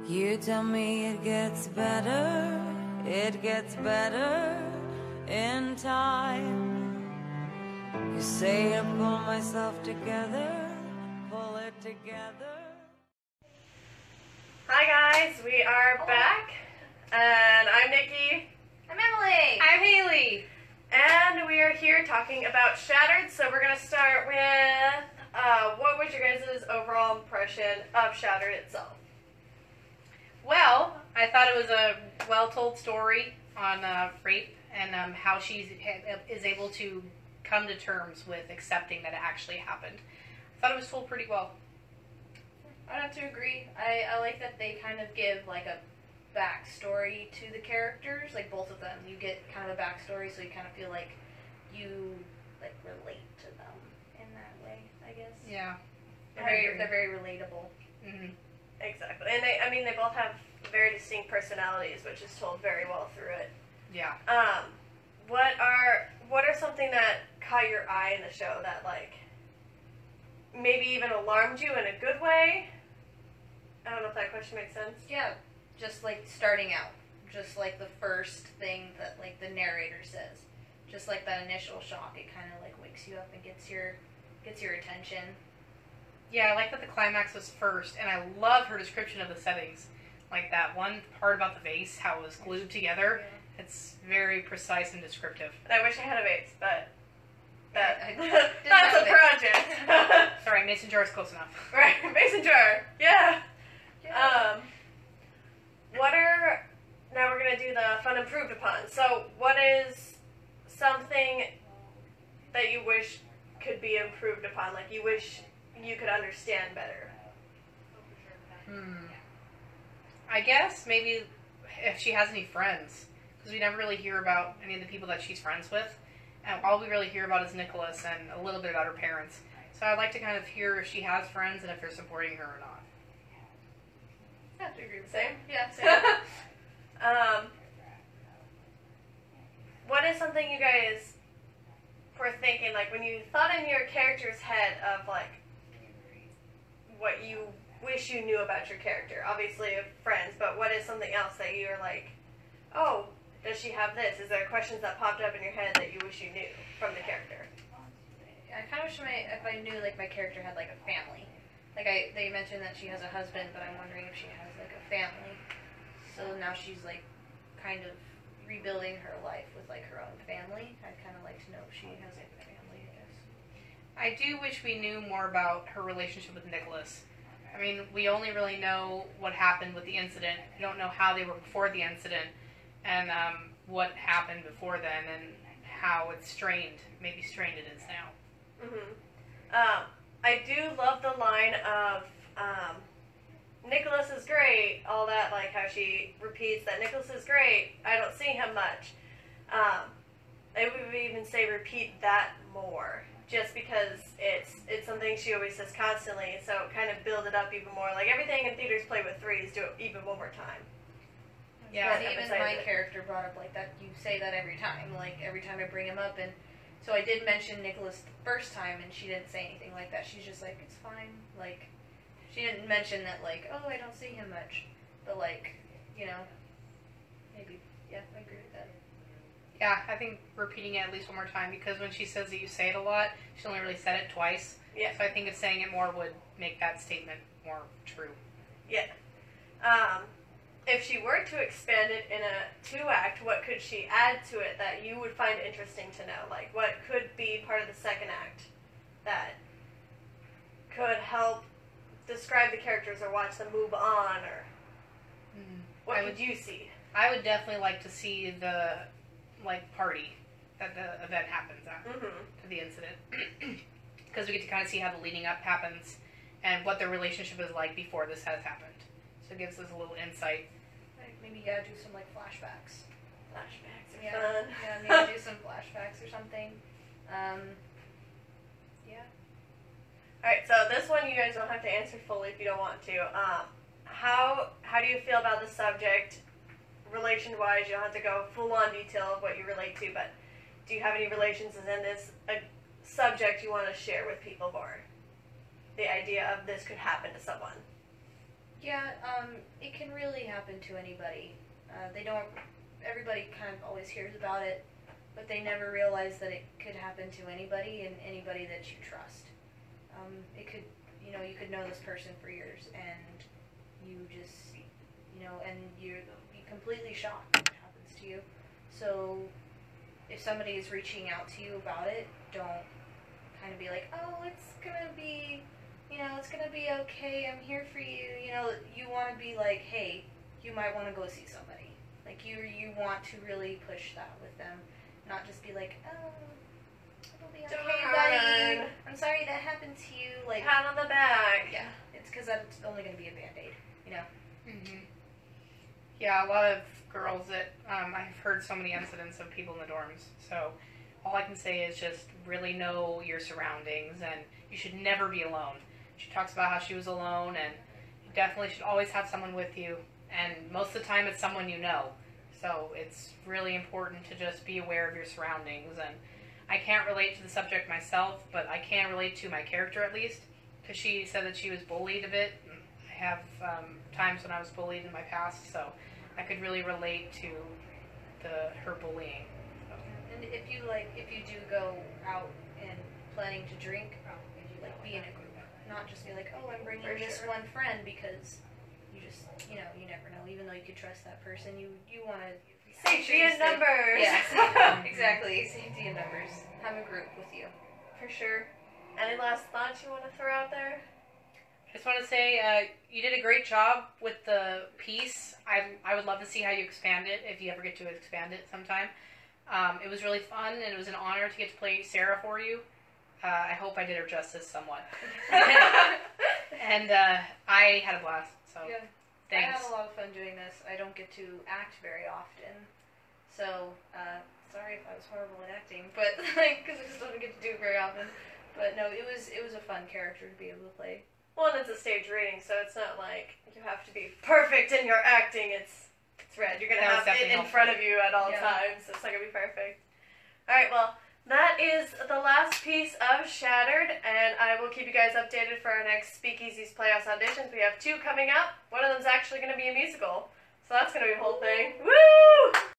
You tell me it gets better in time. You say I pull myself together, pull it together. Hi guys, we are back, and I'm Nikki. I'm Emily. I'm Haley. And we are here talking about Shattered, so we're going to start with, what was your guys' overall impression of Shattered itself? Well, I thought it was a well-told story on rape and how she is able to come to terms with accepting that it actually happened. I thought it was told pretty well. I'd have to agree. I like that they kind of give like a backstory to the characters, like both of them. You get kind of a backstory, so you kind of feel like you like relate to them in that way, I guess. Yeah. They're very relatable. Mm-hmm. Exactly. And they both have very distinct personalities, which is told very well through it. Yeah. What are something that caught your eye in the show that, like, maybe even alarmed you in a good way? I don't know if that question makes sense. Yeah, just like starting out. Just like the first thing that like the narrator says. Just like that initial shock, it kind of like wakes you up and gets your attention. Yeah, I like that the climax was first, and I love her description of the settings. Like that one part about the vase, how it was glued together. Yeah. It's very precise and descriptive. And I wish I had a vase, but I that's a project. Sorry, mason jar is close enough. Right, mason jar. Yeah. Now we're going to do the fun improved upon. So what is something that you wish could be improved upon? Like you wish you could understand better? I guess maybe if she has any friends. Because we never really hear about any of the people that she's friends with. And all we really hear about is Nicholas and a little bit about her parents. So I'd like to kind of hear if she has friends and if they're supporting her or not. I have to agree with the same. Yeah, same. What is something you guys were thinking, like when you thought in your character's head of like what you wish you knew about your character? Obviously of friends, but what is something else that you're like, oh, does she have this? Is there questions that popped up in your head that you wish you knew from the character? I kind of wish if I knew like my character had like a family. Like they mentioned that she has a husband, but I'm wondering if she has like a family. So now she's like kind of rebuilding her life with like her own family. I'd kind of like to know if she has like a family, I guess. I do wish we knew more about her relationship with Nicholas. I mean, we only really know what happened with the incident. We don't know how they were before the incident and what happened before then and how it's maybe strained it is now. I do love the line of Nicholas is great, all that, like how she repeats that Nicholas is great, I don't see him much. I would even say repeat that more, just because it's something she always says constantly, so kind of build it up even more. Like everything in theaters play with threes, do it even one more time. Yeah, even my character brought up like that. You say that every time, like every time I bring him up, and so I did mention Nicholas the first time, and she didn't say anything like that. She's just like, it's fine. Like, she didn't mention that, like, oh, I don't see him much, but like, you know, maybe, yeah, I agree with that. Yeah, I think repeating it at least one more time, because when she says that you say it a lot, she only really said it twice. Yeah. So I think if saying it more would make that statement more true. Yeah. If she were to expand it in a 2-act, what could she add to it that you would find interesting to know? Like, what could be part of the second act that could help describe the characters or watch them move on, or what would you see? I would definitely like to see the, like, party that the event happens at, to the incident. Because we get to kind of see how the leading up happens and what their relationship is like before this has happened. So it gives us a little insight. Maybe do some like flashbacks. Flashbacks are Yeah, fun. yeah, maybe do some flashbacks or something. Yeah. Alright, so this one you guys don't have to answer fully if you don't want to. How do you feel about the subject, relation-wise? You don't have to go full-on detail of what you relate to, but do you have any relations in this a subject you want to share with people more? The idea of this could happen to someone. Yeah, it can really happen to anybody. Everybody kind of always hears about it, but they never realize that it could happen to anybody and anybody that you trust. It could, you could know this person for years and you just, and you'd be completely shocked when it happens to you. So if somebody is reaching out to you about it, don't kind of be like, oh, it's gonna be, it's gonna be okay, I'm here for you. You want to be like, hey, you might want to go see somebody. Like, you want to really push that with them, not just be like, oh, it'll be okay, buddy. I'm sorry that happened to you. Like, pat on the back. Yeah, it's because that's only going to be a Band-Aid, Mm-hmm. Yeah, a lot of girls that, I've heard so many incidents of people in the dorms, so all I can say is just really know your surroundings, and you should never be alone. She talks about how she was alone, and you definitely should always have someone with you, and most of the time it's someone you know. So it's really important to just be aware of your surroundings, and I can't relate to the subject myself, but I can relate to my character at least, because she said that she was bullied a bit. I have times when I was bullied in my past, so I could really relate to her bullying. So. And if you do go out and planning to drink, like, be in a group, not just be like, oh, I'm bringing this one friend, because you just, you never know. Even though you could trust that person, you want to... Safety in numbers! Yes, exactly. Safety in numbers. Have a group with you. For sure. Any last thoughts you want to throw out there? I just want to say you did a great job with the piece. I would love to see how you expand it, if you ever get to expand it sometime. It was really fun, and it was an honor to get to play Sara for you. I hope I did her justice somewhat. And I had a blast, so yeah. thanks. I have a lot of fun doing this. I don't get to act very often, so sorry if I was horrible at acting, but because I just don't get to do it very often. But no, it was a fun character to be able to play. Well, and it's a stage reading, so it's not like you have to be perfect in your acting. It's read. You're going to have it in front of you at all times, so it's not going to be perfect. All right, well, that is the last piece of Shattered, and I will keep you guys updated for our next Speakeasy's Playhouse auditions. We have 2 coming up. One of them's actually going to be a musical, so that's going to be a whole thing. Woo!